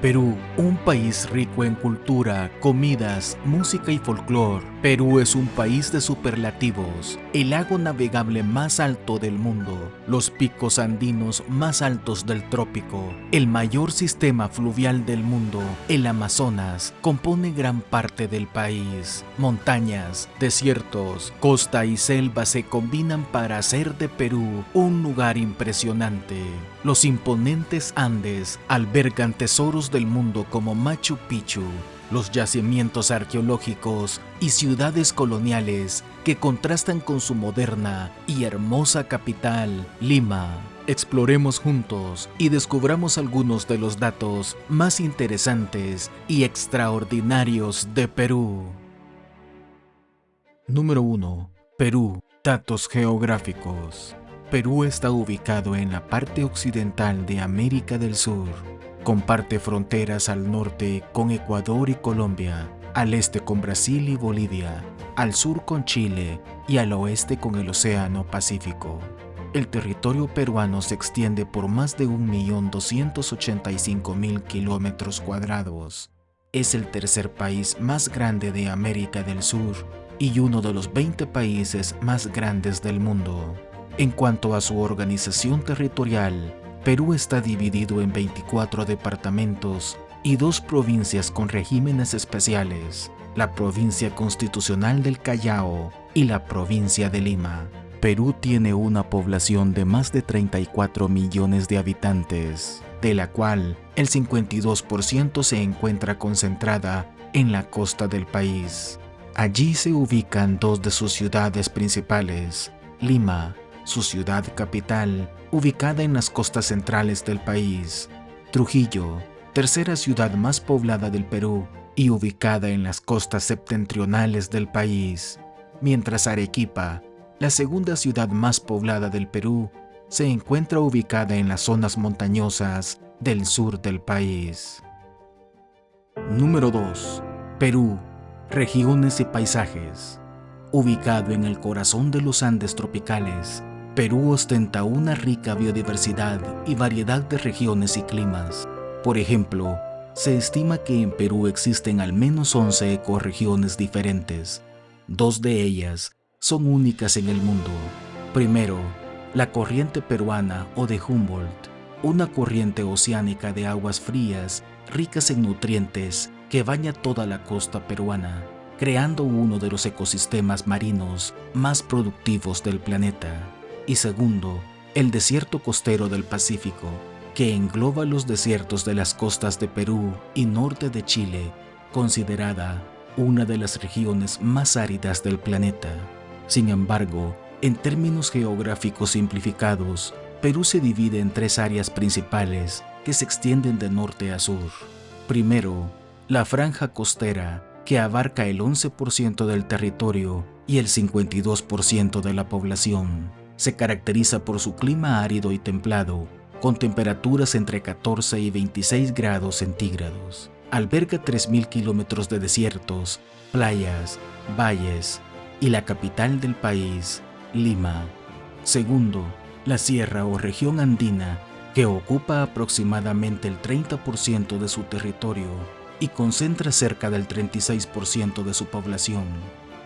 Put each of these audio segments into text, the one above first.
Perú, un país rico en cultura, comidas, música y folclore. Perú es un país de superlativos, el lago navegable más alto del mundo, los picos andinos más altos del trópico, el mayor sistema fluvial del mundo, el Amazonas, compone gran parte del país. Montañas, desiertos, costa y selva se combinan para hacer de Perú un lugar impresionante. Los imponentes Andes albergan tesoros del mundo como Machu Picchu, los yacimientos arqueológicos y ciudades coloniales que contrastan con su moderna y hermosa capital, Lima. Exploremos juntos y descubramos algunos de los datos más interesantes y extraordinarios de Perú. Número 1. Perú. Datos geográficos. Perú está ubicado en la parte occidental de América del Sur. Comparte fronteras al norte con Ecuador y Colombia, al este con Brasil y Bolivia, al sur con Chile y al oeste con el Océano Pacífico. El territorio peruano se extiende por más de 1.285.000 kilómetros cuadrados. Es el tercer país más grande de América del Sur y uno de los 20 países más grandes del mundo. En cuanto a su organización territorial, Perú está dividido en 24 departamentos y 2 provincias con regímenes especiales, la provincia constitucional del Callao y la provincia de Lima. Perú tiene una población de más de 34 millones de habitantes, de la cual el 52% se encuentra concentrada en la costa del país. Allí se ubican 2 de sus ciudades principales, Lima, su ciudad capital, ubicada en las costas centrales del país, Trujillo, tercera ciudad más poblada del Perú y ubicada en las costas septentrionales del país, mientras Arequipa, la segunda ciudad más poblada del Perú, se encuentra ubicada en las zonas montañosas del sur del país. Número 2. Perú, regiones y paisajes. Ubicado en el corazón de los Andes tropicales, Perú ostenta una rica biodiversidad y variedad de regiones y climas. Por ejemplo, se estima que en Perú existen al menos 11 ecorregiones diferentes. 2 de ellas son únicas en el mundo. Primero, la corriente peruana o de Humboldt, una corriente oceánica de aguas frías, ricas en nutrientes, que baña toda la costa peruana, creando uno de los ecosistemas marinos más productivos del planeta. Y segundo, el desierto costero del Pacífico, que engloba los desiertos de las costas de Perú y norte de Chile, considerada una de las regiones más áridas del planeta. Sin embargo, en términos geográficos simplificados, Perú se divide en 3 áreas principales que se extienden de norte a sur. Primero, la franja costera, que abarca el 11% del territorio y el 52% de la población. Se caracteriza por su clima árido y templado, con temperaturas entre 14 y 26 grados centígrados. Alberga 3.000 kilómetros de desiertos, playas, valles y la capital del país, Lima. Segundo, la sierra o región andina, que ocupa aproximadamente el 30% de su territorio y concentra cerca del 36% de su población.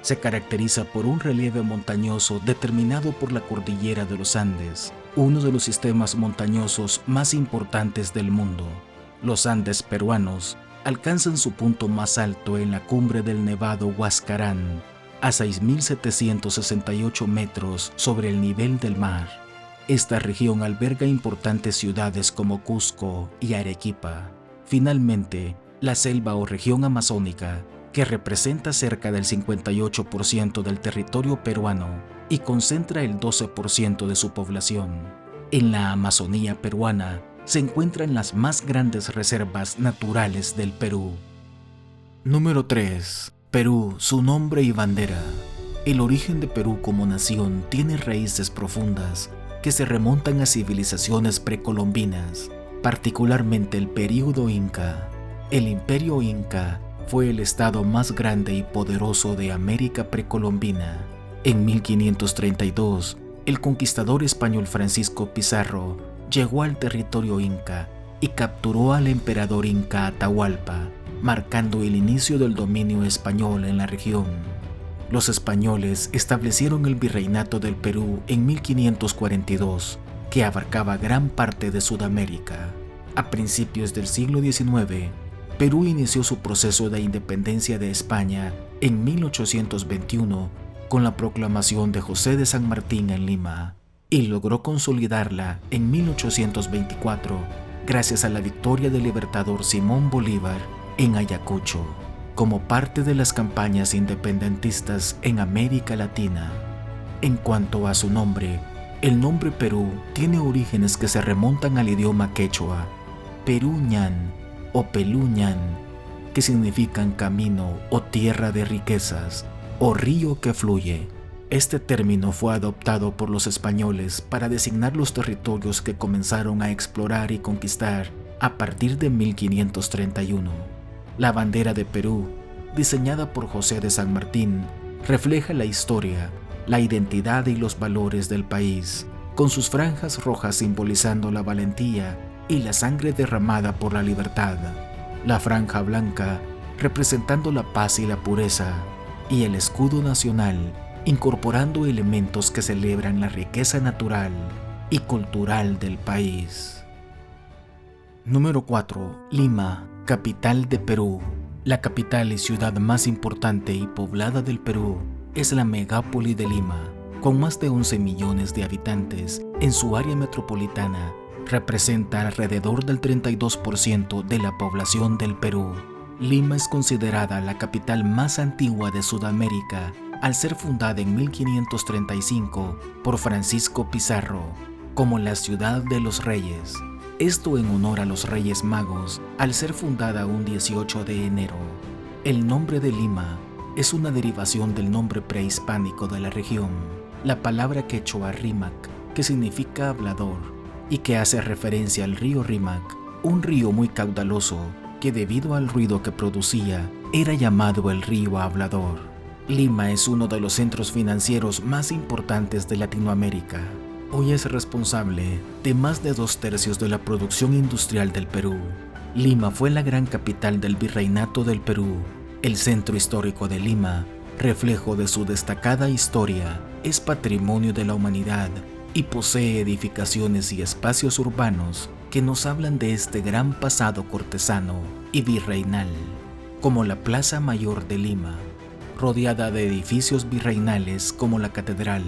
Se caracteriza por un relieve montañoso determinado por la cordillera de los Andes, uno de los sistemas montañosos más importantes del mundo. Los Andes peruanos alcanzan su punto más alto en la cumbre del Nevado Huascarán, a 6.768 metros sobre el nivel del mar. Esta región alberga importantes ciudades como Cusco y Arequipa. Finalmente, la selva o región amazónica, que representa cerca del 58% del territorio peruano y concentra el 12% de su población. En la Amazonía peruana se encuentran las más grandes reservas naturales del Perú. Número 3. Perú, su nombre y bandera. El origen de Perú como nación tiene raíces profundas que se remontan a civilizaciones precolombinas, particularmente el período Inca. El Imperio Inca fue el estado más grande y poderoso de América precolombina. En 1532, el conquistador español Francisco Pizarro llegó al territorio inca y capturó al emperador inca Atahualpa, marcando el inicio del dominio español en la región. Los españoles establecieron el Virreinato del Perú en 1542, que abarcaba gran parte de Sudamérica. A principios del siglo XIX, Perú inició su proceso de independencia de España en 1821 con la proclamación de José de San Martín en Lima, y logró consolidarla en 1824 gracias a la victoria del libertador Simón Bolívar en Ayacucho, como parte de las campañas independentistas en América Latina. En cuanto a su nombre, el nombre Perú tiene orígenes que se remontan al idioma quechua, Peruñán o Peluñán, que significan camino o tierra de riquezas o río que fluye. Este término fue adoptado por los españoles para designar los territorios que comenzaron a explorar y conquistar a partir de 1531. La bandera de Perú, diseñada por José de San Martín, refleja la historia, la identidad y los valores del país, con sus franjas rojas simbolizando la valentía y la sangre derramada por la libertad, la franja blanca representando la paz y la pureza, y el escudo nacional incorporando elementos que celebran la riqueza natural y cultural del país. Número 4. Lima, capital de Perú. La capital y ciudad más importante y poblada del Perú es la megápoli de Lima, con más de 11 millones de habitantes en su área metropolitana. Representa alrededor del 32% de la población del Perú. Lima es considerada la capital más antigua de Sudamérica al ser fundada en 1535 por Francisco Pizarro como la ciudad de los reyes. Esto en honor a los Reyes Magos al ser fundada un 18 de enero. El nombre de Lima es una derivación del nombre prehispánico de la región, la palabra quechua Rímac, que significa hablador y que hace referencia al río Rímac, un río muy caudaloso que debido al ruido que producía era llamado el río Hablador. Lima es uno de los centros financieros más importantes de Latinoamérica. Hoy es responsable de más de 2/3 de la producción industrial del Perú. Lima fue la gran capital del Virreinato del Perú. El centro histórico de Lima, reflejo de su destacada historia, es patrimonio de la humanidad y posee edificaciones y espacios urbanos que nos hablan de este gran pasado cortesano y virreinal, como la Plaza Mayor de Lima, rodeada de edificios virreinales como la Catedral,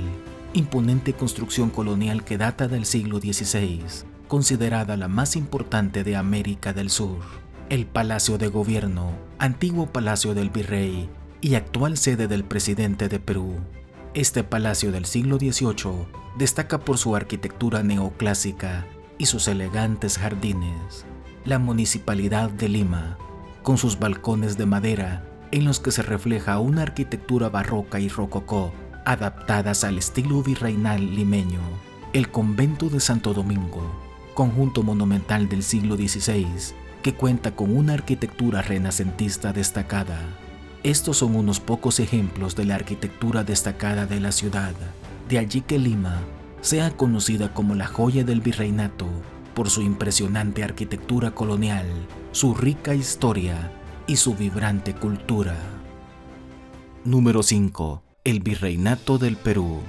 imponente construcción colonial que data del siglo XVI, considerada la más importante de América del Sur, el Palacio de Gobierno, antiguo Palacio del Virrey y actual sede del presidente de Perú. Este palacio del siglo XVIII destaca por su arquitectura neoclásica y sus elegantes jardines. La Municipalidad de Lima, con sus balcones de madera en los que se refleja una arquitectura barroca y rococó adaptadas al estilo virreinal limeño. El Convento de Santo Domingo, conjunto monumental del siglo XVI que cuenta con una arquitectura renacentista destacada. Estos son unos pocos ejemplos de la arquitectura destacada de la ciudad. De allí que Lima sea conocida como la joya del virreinato por su impresionante arquitectura colonial, su rica historia y su vibrante cultura. Número 5. El Virreinato del Perú.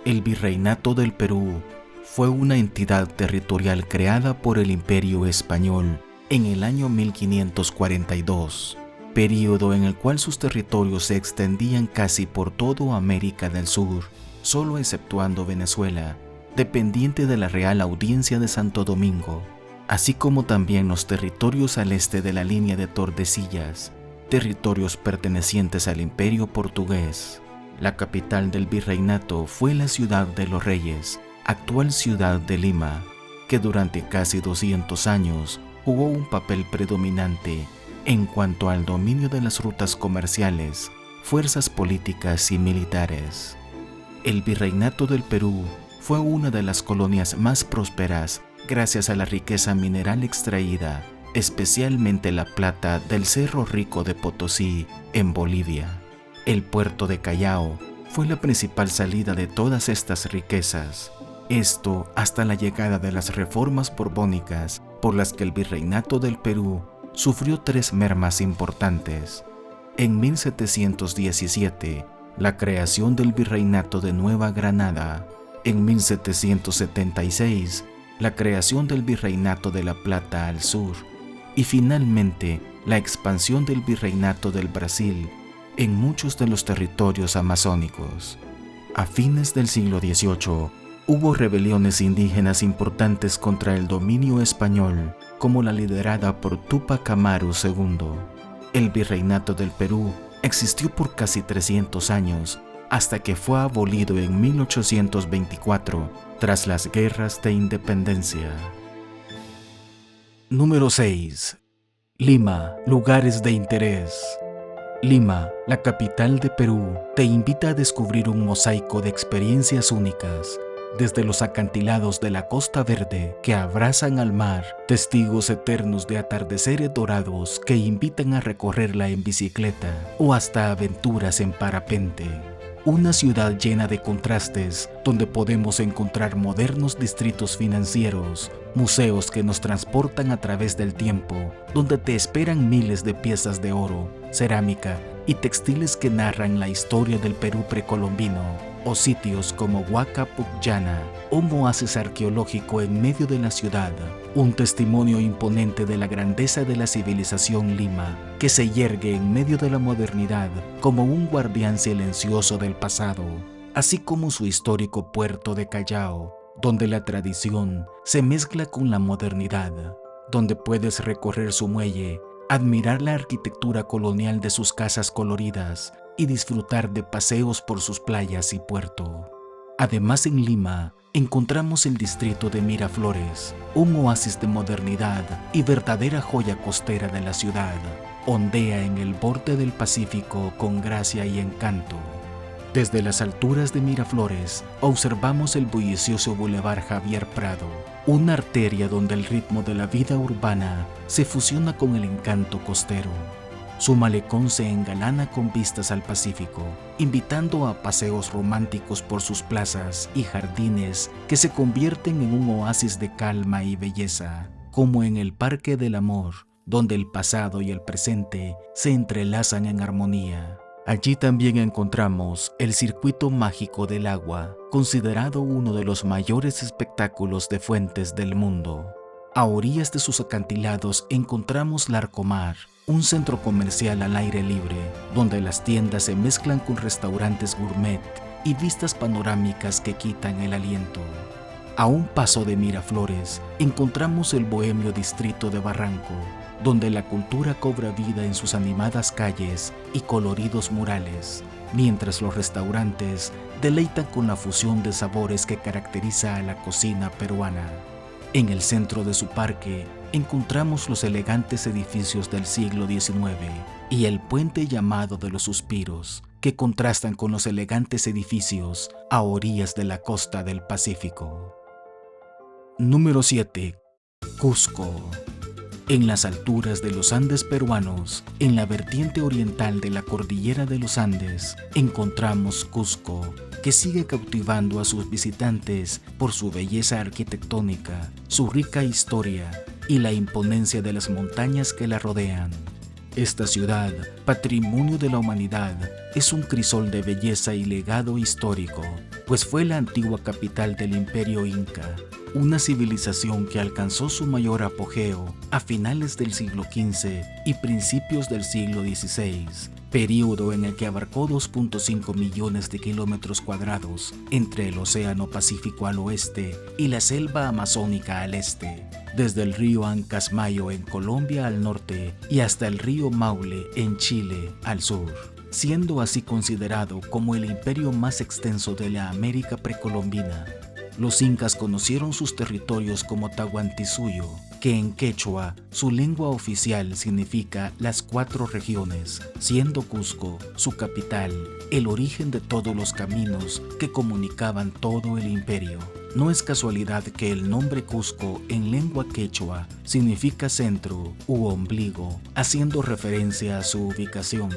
El Virreinato del Perú fue una entidad territorial creada por el Imperio Español en el año 1542, período en el cual sus territorios se extendían casi por toda América del Sur, solo exceptuando Venezuela, dependiente de la Real Audiencia de Santo Domingo, así como también los territorios al este de la línea de Tordesillas, territorios pertenecientes al Imperio Portugués. La capital del virreinato fue la Ciudad de los Reyes, actual ciudad de Lima, que durante casi 200 años jugó un papel predominante en cuanto al dominio de las rutas comerciales, fuerzas políticas y militares. El Virreinato del Perú fue una de las colonias más prósperas gracias a la riqueza mineral extraída, especialmente la plata del Cerro Rico de Potosí, en Bolivia. El puerto de Callao fue la principal salida de todas estas riquezas. Esto hasta la llegada de las reformas borbónicas por las que el Virreinato del Perú sufrió 3 mermas importantes. En 1717, la creación del Virreinato de Nueva Granada. En 1776, la creación del Virreinato de La Plata al sur. Y finalmente, la expansión del Virreinato del Brasil en muchos de los territorios amazónicos. A fines del siglo XVIII, hubo rebeliones indígenas importantes contra el dominio español, como la liderada por Túpac Amaru II. El Virreinato del Perú existió por casi 300 años, hasta que fue abolido en 1824, tras las guerras de independencia. Número 6. Lima, lugares de interés. Lima, la capital de Perú, te invita a descubrir un mosaico de experiencias únicas, desde los acantilados de la Costa Verde que abrazan al mar, testigos eternos de atardeceres dorados que invitan a recorrerla en bicicleta, o hasta aventuras en parapente. Una ciudad llena de contrastes, donde podemos encontrar modernos distritos financieros, museos que nos transportan a través del tiempo, donde te esperan miles de piezas de oro, cerámica y textiles que narran la historia del Perú precolombino, o sitios como Huaca Pucllana, un oasis arqueológico en medio de la ciudad, un testimonio imponente de la grandeza de la civilización Lima, que se yergue en medio de la modernidad como un guardián silencioso del pasado, así como su histórico puerto de Callao, donde la tradición se mezcla con la modernidad, donde puedes recorrer su muelle, admirar la arquitectura colonial de sus casas coloridas y disfrutar de paseos por sus playas y puerto. Además, en Lima encontramos el distrito de Miraflores, un oasis de modernidad y verdadera joya costera de la ciudad. Ondea en el borde del Pacífico con gracia y encanto. Desde las alturas de Miraflores observamos el bullicioso Boulevard Javier Prado, una arteria donde el ritmo de la vida urbana se fusiona con el encanto costero. Su malecón se engalana con vistas al Pacífico, invitando a paseos románticos por sus plazas y jardines que se convierten en un oasis de calma y belleza, como en el Parque del Amor, donde el pasado y el presente se entrelazan en armonía. Allí también encontramos el Circuito Mágico del Agua, considerado uno de los mayores espectáculos de fuentes del mundo. A orillas de sus acantilados encontramos Larcomar, un centro comercial al aire libre, donde las tiendas se mezclan con restaurantes gourmet y vistas panorámicas que quitan el aliento. A un paso de Miraflores encontramos el bohemio distrito de Barranco, donde la cultura cobra vida en sus animadas calles y coloridos murales, mientras los restaurantes deleitan con la fusión de sabores que caracteriza a la cocina peruana. En el centro de su parque encontramos los elegantes edificios del siglo XIX y el puente llamado de los Suspiros, que contrastan con los elegantes edificios a orillas de la costa del Pacífico. Número 7. Cusco. En las alturas de los Andes peruanos, en la vertiente oriental de la cordillera de los Andes, encontramos Cusco, que sigue cautivando a sus visitantes por su belleza arquitectónica, su rica historia y la imponencia de las montañas que la rodean. Esta ciudad, patrimonio de la humanidad, es un crisol de belleza y legado histórico, pues fue la antigua capital del Imperio Inca, una civilización que alcanzó su mayor apogeo a finales del siglo XV y principios del siglo XVI, período en el que abarcó 2.5 millones de kilómetros cuadrados entre el Océano Pacífico al oeste y la selva amazónica al este, desde el río Ancasmayo en Colombia al norte y hasta el río Maule en Chile al sur, siendo así considerado como el imperio más extenso de la América precolombina. Los incas conocieron sus territorios como Tahuantinsuyo, que en quechua su lengua oficial significa las 4 regiones, siendo Cusco, su capital, el origen de todos los caminos que comunicaban todo el imperio. No es casualidad que el nombre Cusco en lengua quechua significa centro u ombligo, haciendo referencia a su ubicación.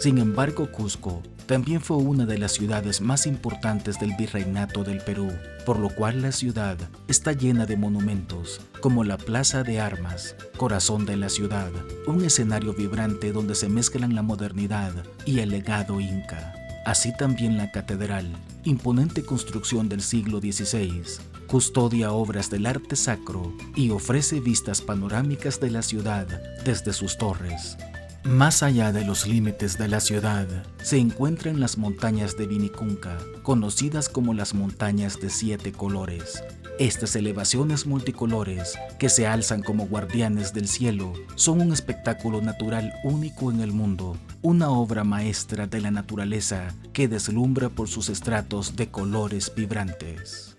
Sin embargo, Cusco También fue una de las ciudades más importantes del Virreinato del Perú, por lo cual la ciudad está llena de monumentos, como la Plaza de Armas, corazón de la ciudad, un escenario vibrante donde se mezclan la modernidad y el legado inca. Así también la catedral, imponente construcción del siglo XVI, custodia obras del arte sacro y ofrece vistas panorámicas de la ciudad desde sus torres. Más allá de los límites de la ciudad, se encuentran las montañas de Vinicunca, conocidas como las montañas de 7 colores. Estas elevaciones multicolores, que se alzan como guardianes del cielo, son un espectáculo natural único en el mundo, una obra maestra de la naturaleza que deslumbra por sus estratos de colores vibrantes.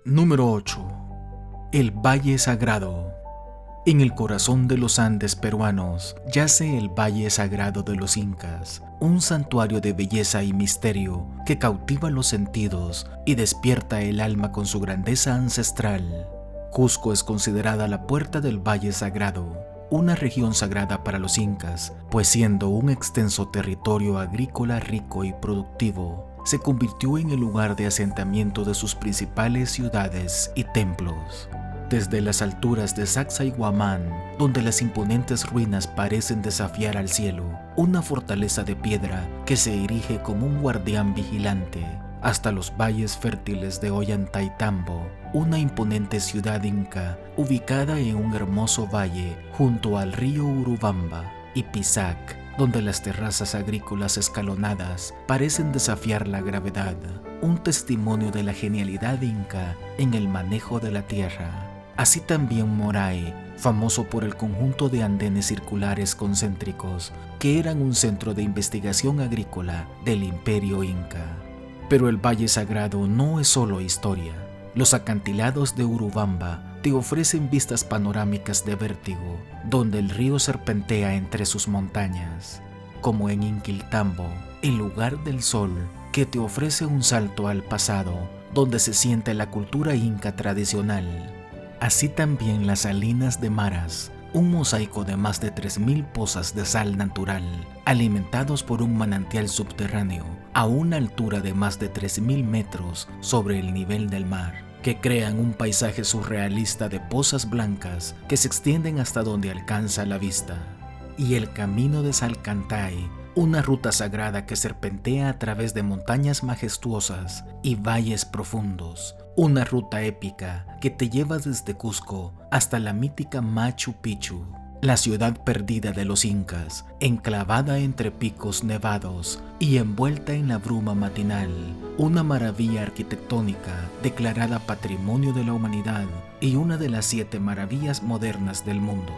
Número 8. El Valle Sagrado. En el corazón de los Andes peruanos yace el Valle Sagrado de los Incas, un santuario de belleza y misterio que cautiva los sentidos y despierta el alma con su grandeza ancestral. Cusco es considerada la puerta del Valle Sagrado, una región sagrada para los incas, pues siendo un extenso territorio agrícola rico y productivo, se convirtió en el lugar de asentamiento de sus principales ciudades y templos. Desde las alturas de Sacsayhuamán, donde las imponentes ruinas parecen desafiar al cielo, una fortaleza de piedra que se erige como un guardián vigilante, hasta los valles fértiles de Ollantaytambo, una imponente ciudad inca ubicada en un hermoso valle junto al río Urubamba, y Pisac, donde las terrazas agrícolas escalonadas parecen desafiar la gravedad, un testimonio de la genialidad inca en el manejo de la tierra. Así también Moray, famoso por el conjunto de andenes circulares concéntricos que eran un centro de investigación agrícola del Imperio Inca. Pero el Valle Sagrado no es solo historia. Los acantilados de Urubamba te ofrecen vistas panorámicas de vértigo, donde el río serpentea entre sus montañas, como en Inquiltambo, el lugar del sol, que te ofrece un salto al pasado, donde se siente la cultura inca tradicional. Así también las salinas de Maras, un mosaico de más de 3.000 pozas de sal natural, alimentados por un manantial subterráneo a una altura de más de 3.000 metros sobre el nivel del mar, que crean un paisaje surrealista de pozas blancas que se extienden hasta donde alcanza la vista. Y el Camino de Salcantay, una ruta sagrada que serpentea a través de montañas majestuosas y valles profundos, una ruta épica que te lleva desde Cusco hasta la mítica Machu Picchu, la ciudad perdida de los incas, enclavada entre picos nevados y envuelta en la bruma matinal, una maravilla arquitectónica declarada Patrimonio de la Humanidad y una de las 7 maravillas modernas del mundo.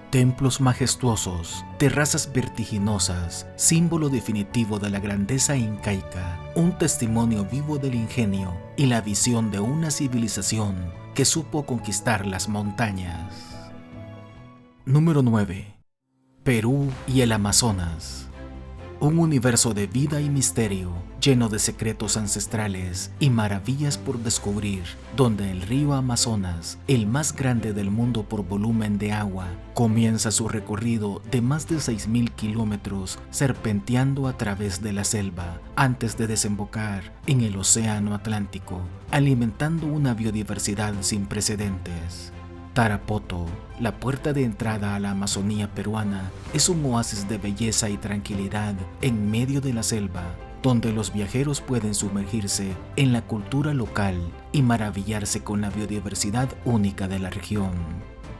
Templos majestuosos, terrazas vertiginosas, símbolo definitivo de la grandeza incaica, un testimonio vivo del ingenio y la visión de una civilización que supo conquistar las montañas. Número 9. Perú y el Amazonas. Un universo de vida y misterio, lleno de secretos ancestrales y maravillas por descubrir, donde el río Amazonas, el más grande del mundo por volumen de agua, comienza su recorrido de más de 6.000 kilómetros serpenteando a través de la selva, antes de desembocar en el Océano Atlántico, alimentando una biodiversidad sin precedentes. Tarapoto, la puerta de entrada a la Amazonía peruana, es un oasis de belleza y tranquilidad en medio de la selva, donde los viajeros pueden sumergirse en la cultura local y maravillarse con la biodiversidad única de la región.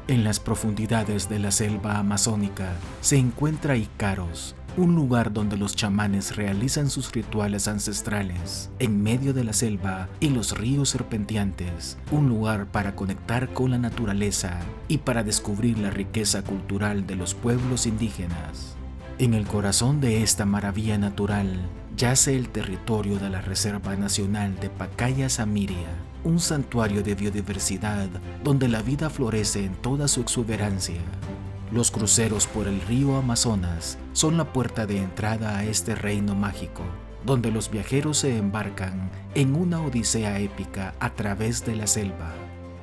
En las profundidades de la selva amazónica se encuentra Icaros, un lugar donde los chamanes realizan sus rituales ancestrales, en medio de la selva y los ríos serpenteantes, un lugar para conectar con la naturaleza y para descubrir la riqueza cultural de los pueblos indígenas. En el corazón de esta maravilla natural yace el territorio de la Reserva Nacional de Pacaya-Samiria, un santuario de biodiversidad donde la vida florece en toda su exuberancia. Los cruceros por el río Amazonas son la puerta de entrada a este reino mágico, donde los viajeros se embarcan en una odisea épica a través de la selva.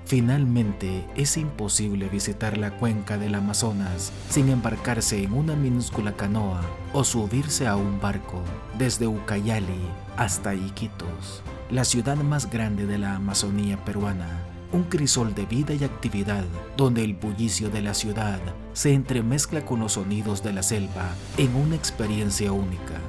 Finalmente, es imposible visitar la cuenca del Amazonas sin embarcarse en una minúscula canoa o subirse a un barco desde Ucayali hasta Iquitos, la ciudad más grande de la Amazonía peruana, un crisol de vida y actividad donde el bullicio de la ciudad se entremezcla con los sonidos de la selva en una experiencia única.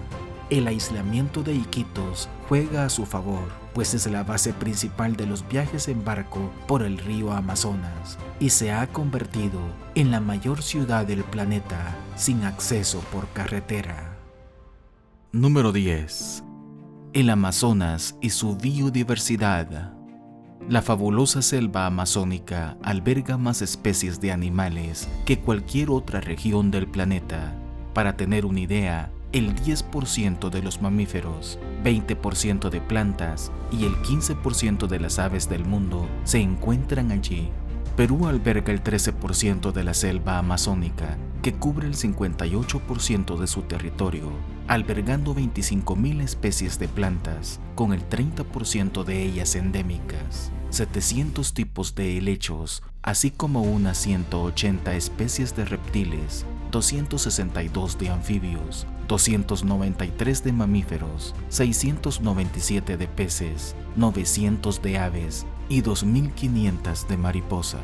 El aislamiento de Iquitos juega a su favor, pues es la base principal de los viajes en barco por el río Amazonas y se ha convertido en la mayor ciudad del planeta sin acceso por carretera. Número 10. El Amazonas y su biodiversidad. La fabulosa selva amazónica alberga más especies de animales que cualquier otra región del planeta. Para tener una idea, el 10% de los mamíferos, 20% de plantas y el 15% de las aves del mundo se encuentran allí. Perú alberga el 13% de la selva amazónica, que cubre el 58% de su territorio, albergando 25.000 especies de plantas, con el 30% de ellas endémicas, 700 tipos de helechos, así como unas 180 especies de reptiles, 262 de anfibios, 293 de mamíferos, 697 de peces, 900 de aves y 2.500 de mariposas.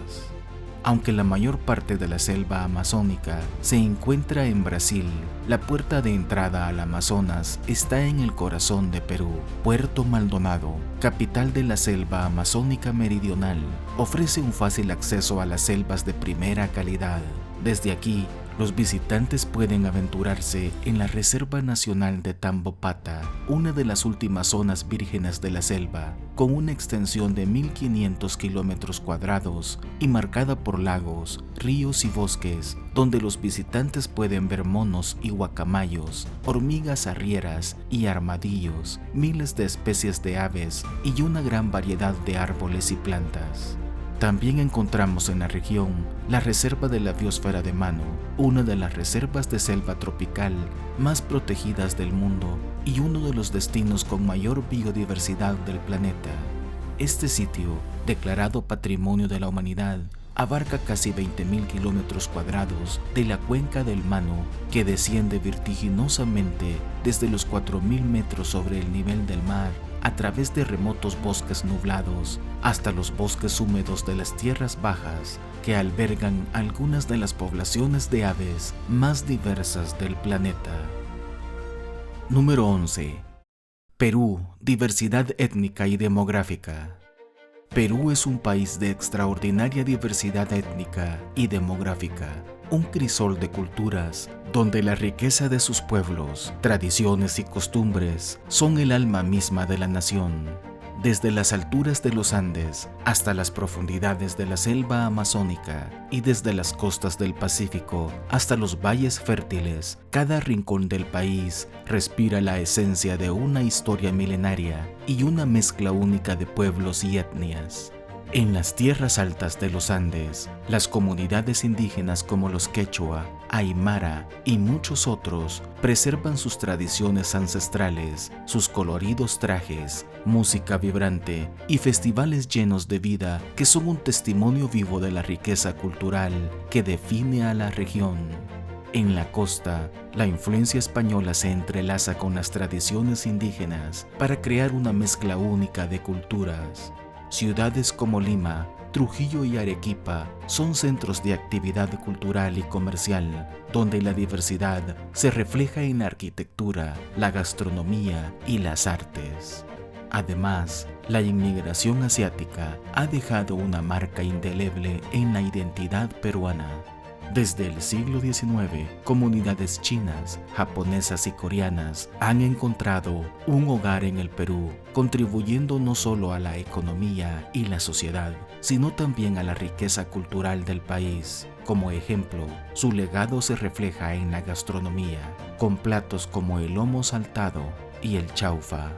Aunque la mayor parte de la selva amazónica se encuentra en Brasil, la puerta de entrada al Amazonas está en el corazón de Perú. Puerto Maldonado, capital de la selva amazónica meridional, ofrece un fácil acceso a las selvas de primera calidad. Desde aquí, los visitantes pueden aventurarse en la Reserva Nacional de Tambopata, una de las últimas zonas vírgenes de la selva, con una extensión de 1.500 kilómetros cuadrados y marcada por lagos, ríos y bosques, donde los visitantes pueden ver monos y guacamayos, hormigas arrieras y armadillos, miles de especies de aves y una gran variedad de árboles y plantas. También encontramos en la región la Reserva de la Biosfera de Manu, una de las reservas de selva tropical más protegidas del mundo y uno de los destinos con mayor biodiversidad del planeta. Este sitio, declarado Patrimonio de la Humanidad, abarca casi 20.000 kilómetros cuadrados de la cuenca del Manu, que desciende vertiginosamente desde los 4.000 metros sobre el nivel del mar a través de remotos bosques nublados hasta los bosques húmedos de las tierras bajas que albergan algunas de las poblaciones de aves más diversas del planeta. Número 11. Perú, diversidad étnica y demográfica. Perú es un país de extraordinaria diversidad étnica y demográfica, un crisol de culturas donde la riqueza de sus pueblos, tradiciones y costumbres son el alma misma de la nación. Desde las alturas de los Andes hasta las profundidades de la selva amazónica y desde las costas del Pacífico hasta los valles fértiles, cada rincón del país respira la esencia de una historia milenaria y una mezcla única de pueblos y etnias. En las tierras altas de los Andes, las comunidades indígenas como los quechua, aymara y muchos otros preservan sus tradiciones ancestrales, sus coloridos trajes, música vibrante y festivales llenos de vida que son un testimonio vivo de la riqueza cultural que define a la región. En la costa, la influencia española se entrelaza con las tradiciones indígenas para crear una mezcla única de culturas. Ciudades como Lima, Trujillo y Arequipa son centros de actividad cultural y comercial, donde la diversidad se refleja en la arquitectura, la gastronomía y las artes. Además, la inmigración asiática ha dejado una marca indeleble en la identidad peruana. Desde el siglo XIX, comunidades chinas, japonesas y coreanas han encontrado un hogar en el Perú, contribuyendo no solo a la economía y la sociedad, sino también a la riqueza cultural del país. Como ejemplo, su legado se refleja en la gastronomía, con platos como el lomo saltado y el chaufa.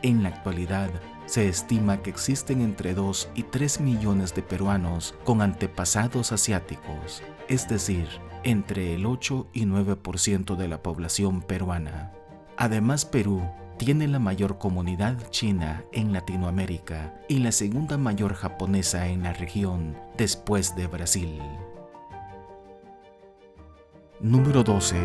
En la actualidad, se estima que existen entre 2 y 3 millones de peruanos con antepasados asiáticos, es decir, entre el 8 y 9% de la población peruana. Además, Perú tiene la mayor comunidad china en Latinoamérica y la segunda mayor japonesa en la región después de Brasil. Número 12.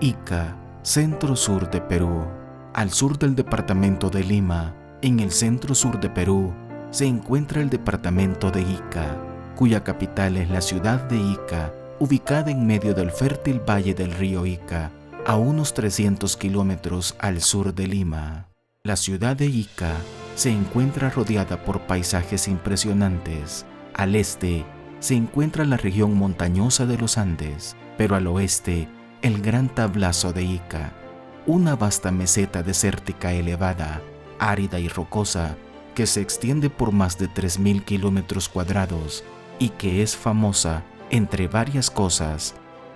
Ica, centro-sur de Perú. Al sur del departamento de Lima, en el centro-sur de Perú, se encuentra el departamento de Ica, cuya capital es la ciudad de Ica, ubicada en medio del fértil valle del río Ica, a unos 300 kilómetros al sur de Lima. La ciudad de Ica se encuentra rodeada por paisajes impresionantes. Al este se encuentra la región montañosa de los Andes, pero al oeste el Gran Tablazo de Ica, una vasta meseta desértica elevada, árida y rocosa, que se extiende por más de 3.000 kilómetros cuadrados y que es famosa, entre varias cosas,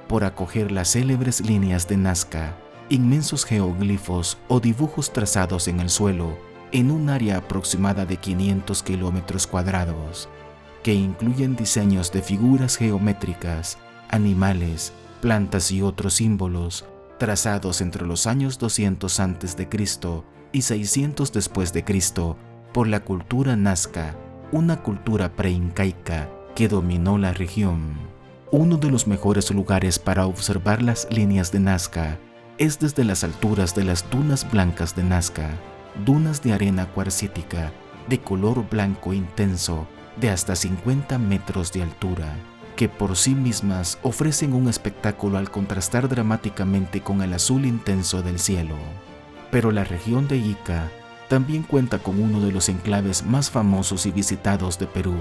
por acoger las célebres líneas de Nazca, inmensos geoglifos o dibujos trazados en el suelo en un área aproximada de 500 kilómetros cuadrados, que incluyen diseños de figuras geométricas, animales, plantas y otros símbolos trazados entre los años 200 a.C. y 600 después de Cristo por la cultura Nazca, una cultura preincaica que dominó la región. Uno de los mejores lugares para observar las líneas de Nazca es desde las alturas de las dunas blancas de Nazca, dunas de arena cuarcítica de color blanco intenso de hasta 50 metros de altura, que por sí mismas ofrecen un espectáculo al contrastar dramáticamente con el azul intenso del cielo. Pero la región de Ica también cuenta con uno de los enclaves más famosos y visitados de Perú.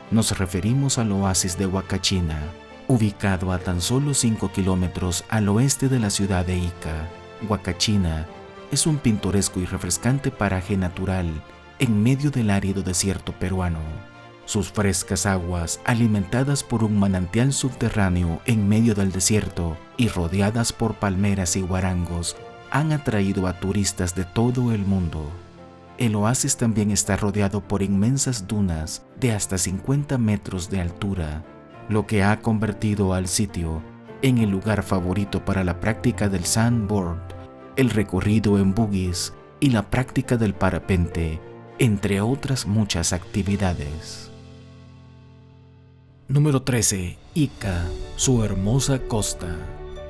Nos referimos al oasis de Huacachina, ubicado a tan solo 5 kilómetros al oeste de la ciudad de Ica. Huacachina es un pintoresco y refrescante paraje natural en medio del árido desierto peruano. Sus frescas aguas, alimentadas por un manantial subterráneo en medio del desierto y rodeadas por palmeras y guarangos, han atraído a turistas de todo el mundo. El oasis también está rodeado por inmensas dunas de hasta 50 metros de altura, lo que ha convertido al sitio en el lugar favorito para la práctica del sandboard, el recorrido en buggies y la práctica del parapente, entre otras muchas actividades. Número 13. Ica, su hermosa costa.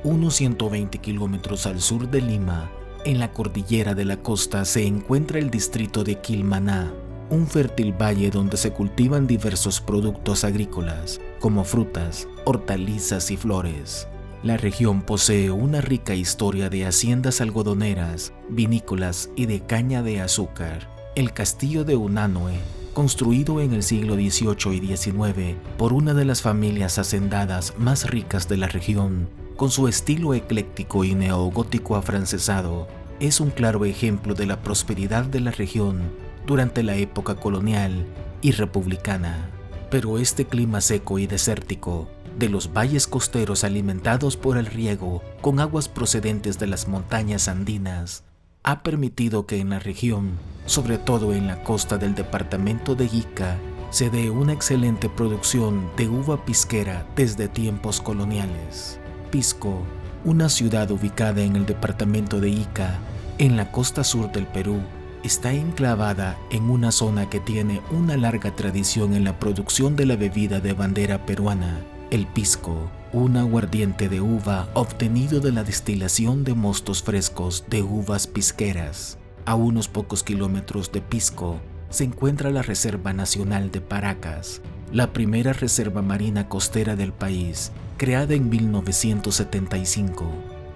Unos 120 kilómetros al sur de Lima, en la cordillera de la costa se encuentra el distrito de Quilmaná, un fértil valle donde se cultivan diversos productos agrícolas, como frutas, hortalizas y flores. La región posee una rica historia de haciendas algodoneras, vinícolas y de caña de azúcar. El castillo de Unanue, construido en el siglo XVIII y XIX por una de las familias hacendadas más ricas de la región, con su estilo ecléctico y neogótico afrancesado, es un claro ejemplo de la prosperidad de la región durante la época colonial y republicana. Pero este clima seco y desértico, de los valles costeros alimentados por el riego con aguas procedentes de las montañas andinas, ha permitido que en la región, sobre todo en la costa del departamento de Ica, se dé una excelente producción de uva pisquera desde tiempos coloniales. Pisco, una ciudad ubicada en el departamento de Ica, en la costa sur del Perú, está enclavada en una zona que tiene una larga tradición en la producción de la bebida de bandera peruana, el pisco, un aguardiente de uva obtenido de la destilación de mostos frescos de uvas pisqueras. A unos pocos kilómetros de Pisco se encuentra la Reserva Nacional de Paracas, la primera reserva marina costera del país, creada en 1975,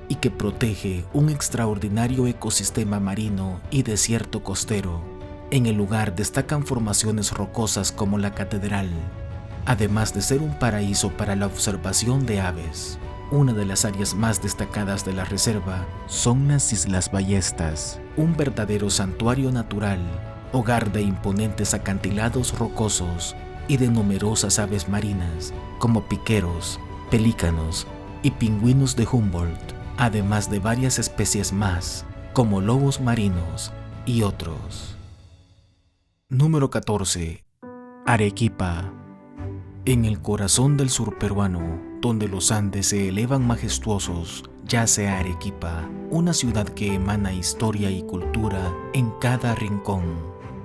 y que protege un extraordinario ecosistema marino y desierto costero. En el lugar destacan formaciones rocosas como la Catedral, además de ser un paraíso para la observación de aves. Una de las áreas más destacadas de la reserva son las Islas Ballestas, un verdadero santuario natural, hogar de imponentes acantilados rocosos y de numerosas aves marinas, como piqueros, pelícanos y pingüinos de Humboldt, además de varias especies más, como lobos marinos y otros. Número 14. Arequipa. En el corazón del sur peruano, donde los Andes se elevan majestuosos, yace Arequipa, una ciudad que emana historia y cultura en cada rincón.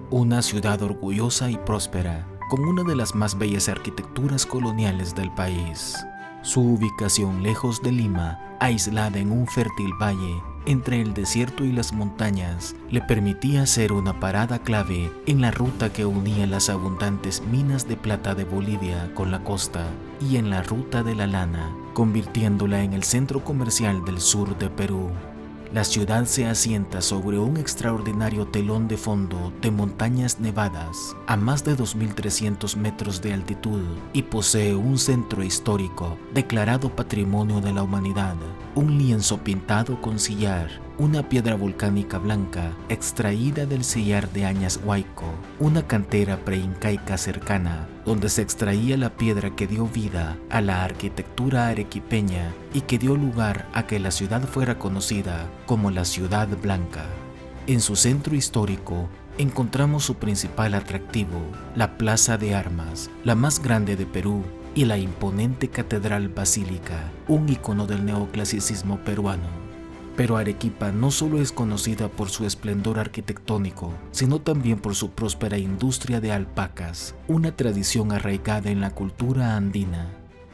Una ciudad orgullosa y próspera, con una de las más bellas arquitecturas coloniales del país. Su ubicación lejos de Lima, aislada en un fértil valle entre el desierto y las montañas, le permitía ser una parada clave en la ruta que unía las abundantes minas de plata de Bolivia con la costa y en la ruta de la lana, convirtiéndola en el centro comercial del sur de Perú. La ciudad se asienta sobre un extraordinario telón de fondo de montañas nevadas a más de 2.300 metros de altitud y posee un centro histórico declarado Patrimonio de la Humanidad, un lienzo pintado con sillar, una piedra volcánica blanca extraída del sillar de Añas Huayco, una cantera preincaica cercana donde se extraía la piedra que dio vida a la arquitectura arequipeña y que dio lugar a que la ciudad fuera conocida como la Ciudad Blanca. En su centro histórico encontramos su principal atractivo, la Plaza de Armas, la más grande de Perú, y la imponente Catedral Basílica, un icono del neoclasicismo peruano. Pero Arequipa no solo es conocida por su esplendor arquitectónico, sino también por su próspera industria de alpacas, una tradición arraigada en la cultura andina.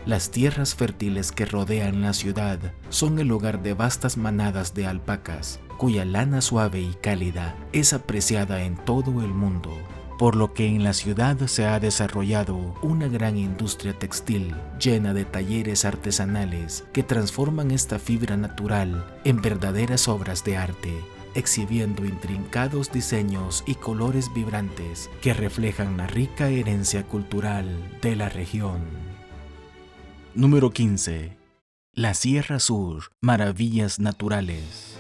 Las tierras fértiles que rodean la ciudad son el hogar de vastas manadas de alpacas, cuya lana suave y cálida es apreciada en todo el mundo, por lo que en la ciudad se ha desarrollado una gran industria textil llena de talleres artesanales que transforman esta fibra natural en verdaderas obras de arte, exhibiendo intrincados diseños y colores vibrantes que reflejan la rica herencia cultural de la región. Número 15. La Sierra Sur, maravillas naturales.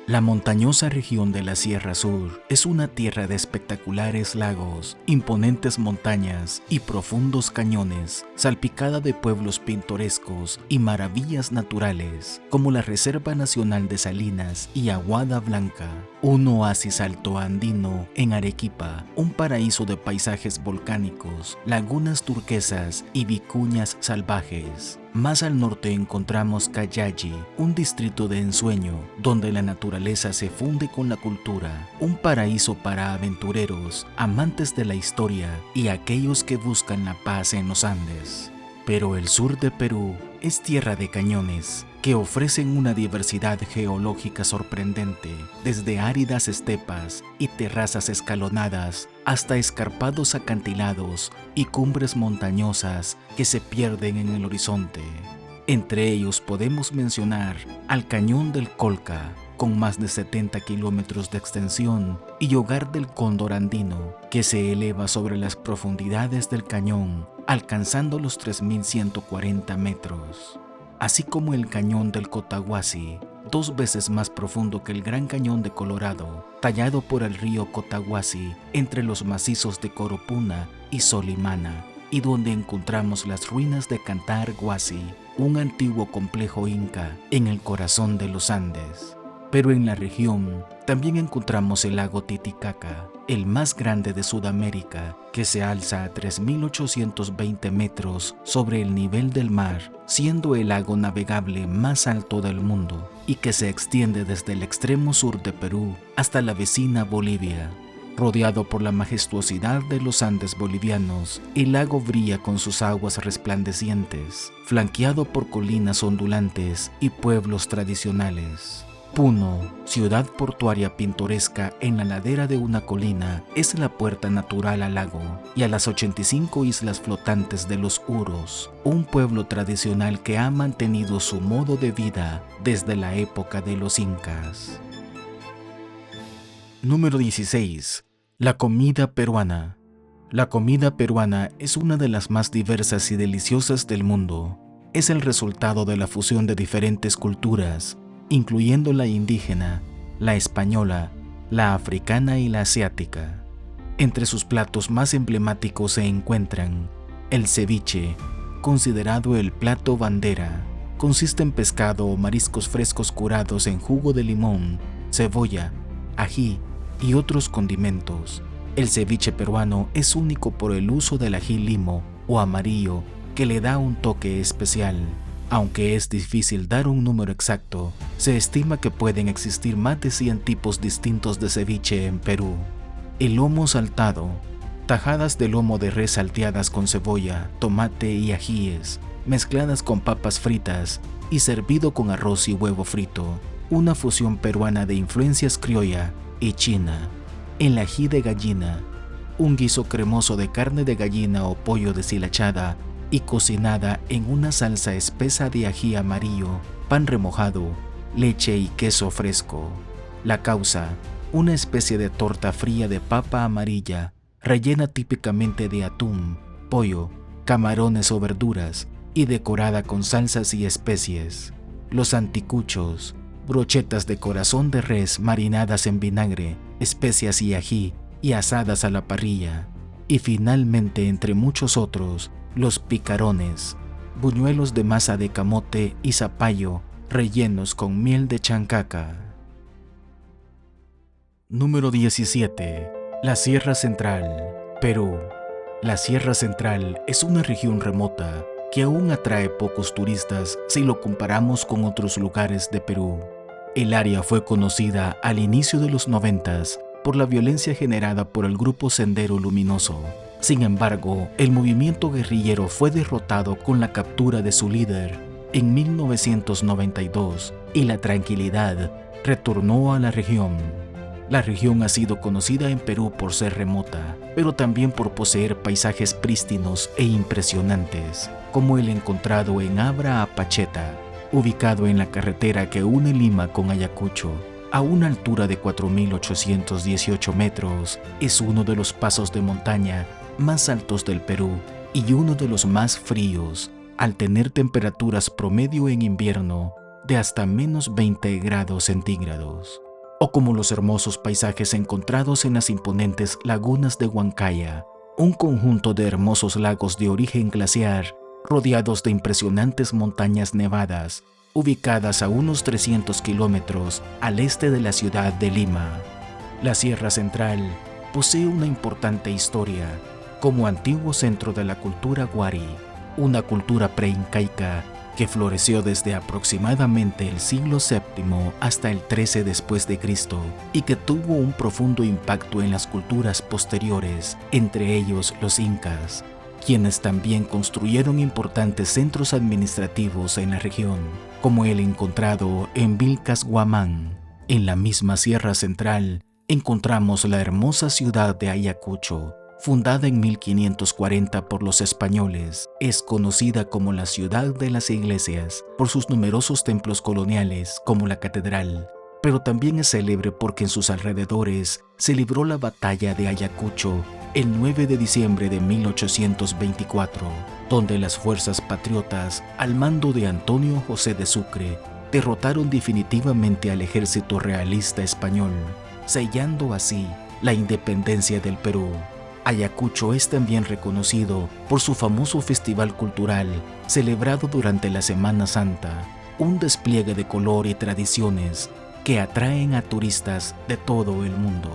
La montañosa región de la Sierra Sur es una tierra de espectaculares lagos, imponentes montañas y profundos cañones, salpicada de pueblos pintorescos y maravillas naturales, como la Reserva Nacional de Salinas y Aguada Blanca, un oasis altoandino en Arequipa, un paraíso de paisajes volcánicos, lagunas turquesas y vicuñas salvajes. Más al norte encontramos Cayalli, un distrito de ensueño donde la naturaleza se funde con la cultura, un paraíso para aventureros, amantes de la historia y aquellos que buscan la paz en los Andes. Pero el sur de Perú es tierra de cañones que ofrecen una diversidad geológica sorprendente, desde áridas estepas y terrazas escalonadas hasta escarpados acantilados y cumbres montañosas que se pierden en el horizonte. Entre ellos podemos mencionar al Cañón del Colca, con más de 70 kilómetros de extensión, y hogar del cóndor andino, que se eleva sobre las profundidades del cañón, alcanzando los 3.140 metros. Así como el Cañón del Cotahuasi, 2 veces más profundo que el Gran Cañón de Colorado, tallado por el río Cotahuasi entre los macizos de Coropuna y Solimana, y donde encontramos las ruinas de Cantar Huasi, un antiguo complejo inca en el corazón de los Andes. Pero en la región también encontramos el lago Titicaca, el más grande de Sudamérica, que se alza a 3.820 metros sobre el nivel del mar, siendo el lago navegable más alto del mundo y que se extiende desde el extremo sur de Perú hasta la vecina Bolivia. Rodeado por la majestuosidad de los Andes bolivianos, el lago brilla con sus aguas resplandecientes, flanqueado por colinas ondulantes y pueblos tradicionales. Puno, ciudad portuaria pintoresca en la ladera de una colina, es la puerta natural al lago y a las 85 islas flotantes de los Uros, un pueblo tradicional que ha mantenido su modo de vida desde la época de los incas. Número 16. La comida peruana. La comida peruana es una de las más diversas y deliciosas del mundo. Es el resultado de la fusión de diferentes culturas, incluyendo la indígena, la española, la africana y la asiática. Entre sus platos más emblemáticos se encuentran el ceviche, considerado el plato bandera. Consiste en pescado o mariscos frescos curados en jugo de limón, cebolla, ají y otros condimentos. El ceviche peruano es único por el uso del ají limo o amarillo que le da un toque especial. Aunque es difícil dar un número exacto, se estima que pueden existir más de 100 tipos distintos de ceviche en Perú. El lomo saltado, tajadas de lomo de res salteadas con cebolla, tomate y ajíes, mezcladas con papas fritas y servido con arroz y huevo frito, una fusión peruana de influencias criolla y china. El ají de gallina, un guiso cremoso de carne de gallina o pollo deshilachada y cocinada en una salsa espesa de ají amarillo, pan remojado, leche y queso fresco. La causa, una especie de torta fría de papa amarilla, rellena típicamente de atún, pollo, camarones o verduras y decorada con salsas y especies. Los anticuchos, brochetas de corazón de res marinadas en vinagre, especias y ají y asadas a la parrilla. Y finalmente, entre muchos otros, los picarones, buñuelos de masa de camote y zapallo rellenos con miel de chancaca. Número 17. La Sierra Central, Perú. La Sierra Central es una región remota que aún atrae pocos turistas si lo comparamos con otros lugares de Perú. El área fue conocida al inicio de los 90s por la violencia generada por el grupo Sendero Luminoso. Sin embargo, el movimiento guerrillero fue derrotado con la captura de su líder en 1992 y la tranquilidad retornó a la región. La región ha sido conocida en Perú por ser remota, pero también por poseer paisajes prístinos e impresionantes, como el encontrado en Abra Apacheta, ubicado en la carretera que une Lima con Ayacucho. A una altura de 4.818 metros, es uno de los pasos de montaña más altos del Perú y uno de los más fríos, al tener temperaturas promedio en invierno de hasta menos 20 grados centígrados. O como los hermosos paisajes encontrados en las imponentes lagunas de Huancaya, un conjunto de hermosos lagos de origen glaciar rodeados de impresionantes montañas nevadas, ubicadas a unos 300 kilómetros al este de la ciudad de Lima. La Sierra Central posee una importante historia como antiguo centro de la cultura Wari, una cultura preincaica que floreció desde aproximadamente el siglo VII hasta el XIII después de Cristo y que tuvo un profundo impacto en las culturas posteriores, entre ellos los incas, quienes también construyeron importantes centros administrativos en la región, como el encontrado en Vilcashuamán. En la misma Sierra Central encontramos la hermosa ciudad de Ayacucho, fundada en 1540 por los españoles. Es conocida como la ciudad de las iglesias por sus numerosos templos coloniales como la catedral, pero también es célebre porque en sus alrededores se libró la batalla de Ayacucho el 9 de diciembre de 1824, donde las fuerzas patriotas al mando de Antonio José de Sucre derrotaron definitivamente al ejército realista español, sellando así la independencia del Perú. Ayacucho es también reconocido por su famoso festival cultural celebrado durante la Semana Santa, un despliegue de color y tradiciones que atraen a turistas de todo el mundo.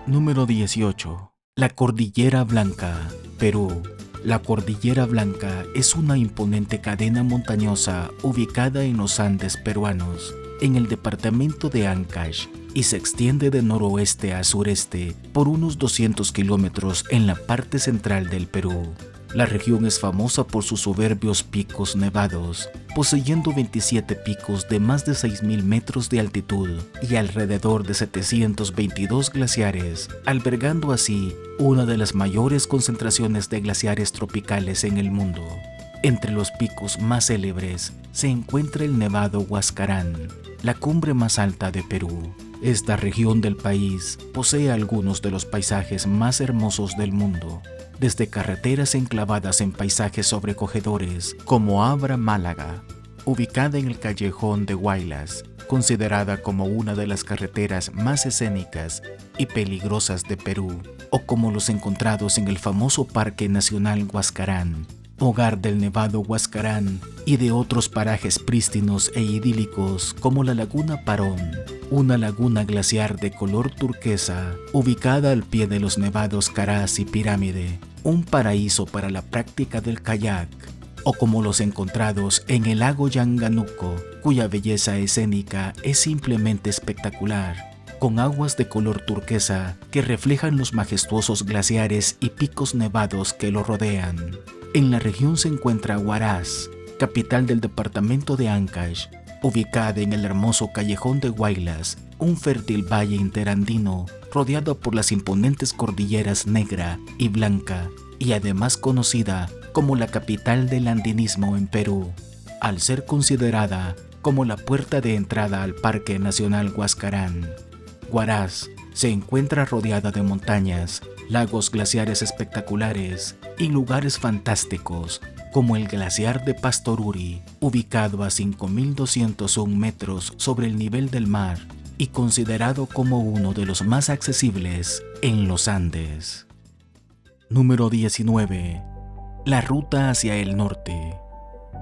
Número 18. La Cordillera Blanca, Perú. La Cordillera Blanca es una imponente cadena montañosa ubicada en los Andes peruanos, en el departamento de Ancash, y se extiende de noroeste a sureste por unos 200 kilómetros en la parte central del Perú. La región es famosa por sus soberbios picos nevados, poseyendo 27 picos de más de 6.000 metros de altitud y alrededor de 722 glaciares, albergando así una de las mayores concentraciones de glaciares tropicales en el mundo. Entre los picos más célebres se encuentra el Nevado Huascarán, la cumbre más alta de Perú. Esta región del país posee algunos de los paisajes más hermosos del mundo, desde carreteras enclavadas en paisajes sobrecogedores como Abra Málaga, ubicada en el callejón de Huaylas, considerada como una de las carreteras más escénicas y peligrosas de Perú, o como los encontrados en el famoso Parque Nacional Huascarán, hogar del Nevado Huascarán y de otros parajes prístinos e idílicos como la Laguna Parón, una laguna glaciar de color turquesa ubicada al pie de los nevados Caraz y Pirámide, un paraíso para la práctica del kayak. o como los encontrados en el lago Yanganuco, cuya belleza escénica es simplemente espectacular, con aguas de color turquesa que reflejan los majestuosos glaciares y picos nevados que lo rodean. En la región se encuentra Huaraz, capital del departamento de Ancash, ubicada en el hermoso callejón de Huaylas, un fértil valle interandino rodeado por las imponentes cordilleras Negra y Blanca, y además conocida como la capital del andinismo en Perú, al ser considerada como la puerta de entrada al Parque Nacional Huascarán. Huaraz se encuentra rodeada de montañas, lagos glaciares espectaculares y lugares fantásticos como el glaciar de Pastoruri, ubicado a 5.201 metros sobre el nivel del mar y considerado como uno de los más accesibles en los Andes. Número 19. La ruta hacia el norte.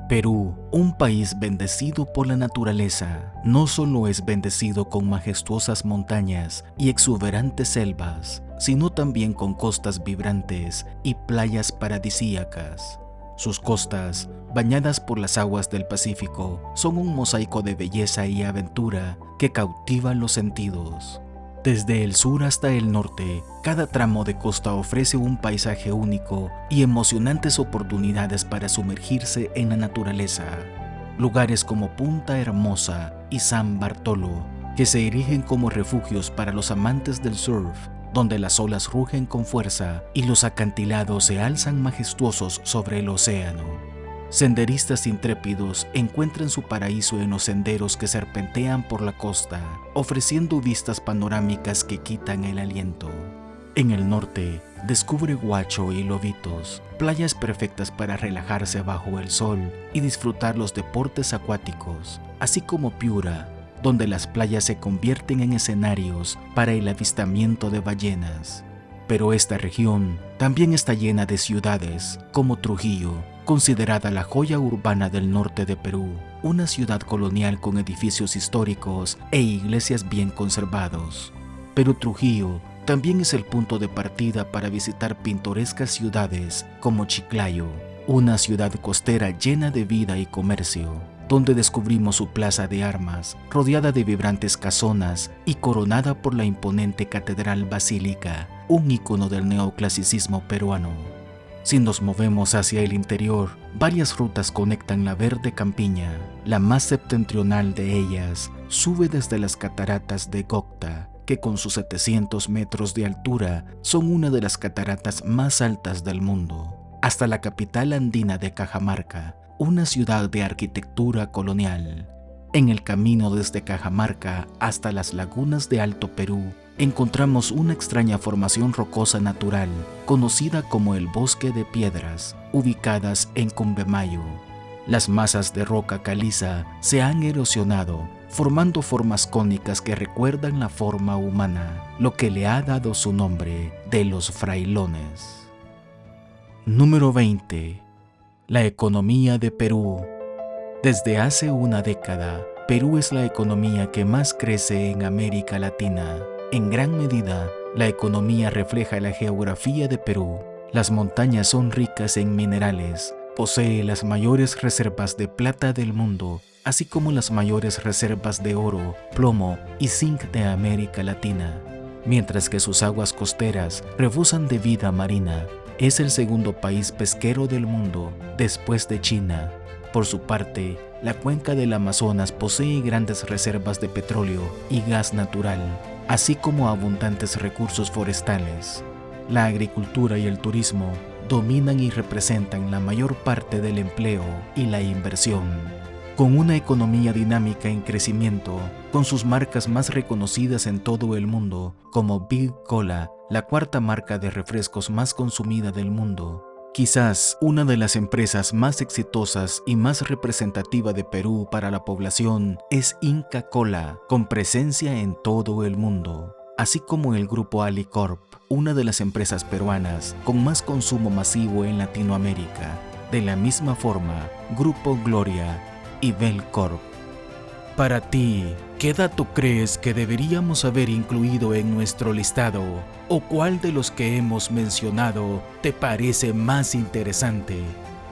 Perú, un país bendecido por la naturaleza, no solo es bendecido con majestuosas montañas y exuberantes selvas, sino también con costas vibrantes y playas paradisíacas. Sus costas, bañadas por las aguas del Pacífico, son un mosaico de belleza y aventura que cautivan los sentidos. Desde el sur hasta el norte, cada tramo de costa ofrece un paisaje único y emocionantes oportunidades para sumergirse en la naturaleza. Lugares como Punta Hermosa y San Bartolo, que se erigen como refugios para los amantes del surf, donde las olas rugen con fuerza y los acantilados se alzan majestuosos sobre el océano. Senderistas intrépidos encuentran su paraíso en los senderos que serpentean por la costa, ofreciendo vistas panorámicas que quitan el aliento. En el norte, descubre Huacho y Lobitos, playas perfectas para relajarse bajo el sol y disfrutar los deportes acuáticos, así como Piura, donde las playas se convierten en escenarios para el avistamiento de ballenas. Pero esta región también está llena de ciudades, como Trujillo, considerada la joya urbana del norte de Perú, una ciudad colonial con edificios históricos e iglesias bien conservados. Pero Trujillo también es el punto de partida para visitar pintorescas ciudades como Chiclayo, una ciudad costera llena de vida y comercio, donde descubrimos su plaza de armas, rodeada de vibrantes casonas y coronada por la imponente Catedral Basílica, un ícono del neoclasicismo peruano. Si nos movemos hacia el interior, varias rutas conectan la verde campiña. La más septentrional de ellas sube desde las cataratas de Gocta, que con sus 700 metros de altura son una de las cataratas más altas del mundo, hasta la capital andina de Cajamarca, una ciudad de arquitectura colonial. En el camino desde Cajamarca hasta las lagunas de Alto Perú, encontramos una extraña formación rocosa natural, conocida como el Bosque de Piedras, ubicadas en Cumbemayo. Las masas de roca caliza se han erosionado, formando formas cónicas que recuerdan la forma humana, lo que le ha dado su nombre de los frailones. Número 20. La economía de Perú. Desde hace una década, Perú es la economía que más crece en América Latina. En gran medida, la economía refleja la geografía de Perú. Las montañas son ricas en minerales, posee las mayores reservas de plata del mundo, así como las mayores reservas de oro, plomo y zinc de América Latina. Mientras que sus aguas costeras rebosan de vida marina, es el segundo país pesquero del mundo, después de China. Por su parte, la cuenca del Amazonas posee grandes reservas de petróleo y gas natural, así como abundantes recursos forestales. La agricultura y el turismo dominan y representan la mayor parte del empleo y la inversión. Con una economía dinámica en crecimiento, con sus marcas más reconocidas en todo el mundo, como Big Cola, la cuarta marca de refrescos más consumida del mundo. Quizás una de las empresas más exitosas y más representativa de Perú para la población es Inca Kola, con presencia en todo el mundo, así como el grupo Alicorp, una de las empresas peruanas con más consumo masivo en Latinoamérica. De la misma forma, Grupo Gloria y Belcorp. Para ti, ¿qué dato crees que deberíamos haber incluido en nuestro listado? ¿O cuál de los que hemos mencionado te parece más interesante?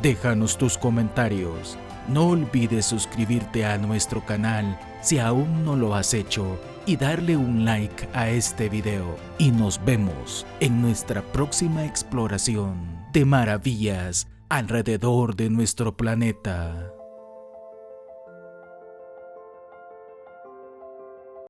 Déjanos tus comentarios. No olvides suscribirte a nuestro canal si aún no lo has hecho y darle un like a este video. Y nos vemos en nuestra próxima exploración de maravillas alrededor de nuestro planeta.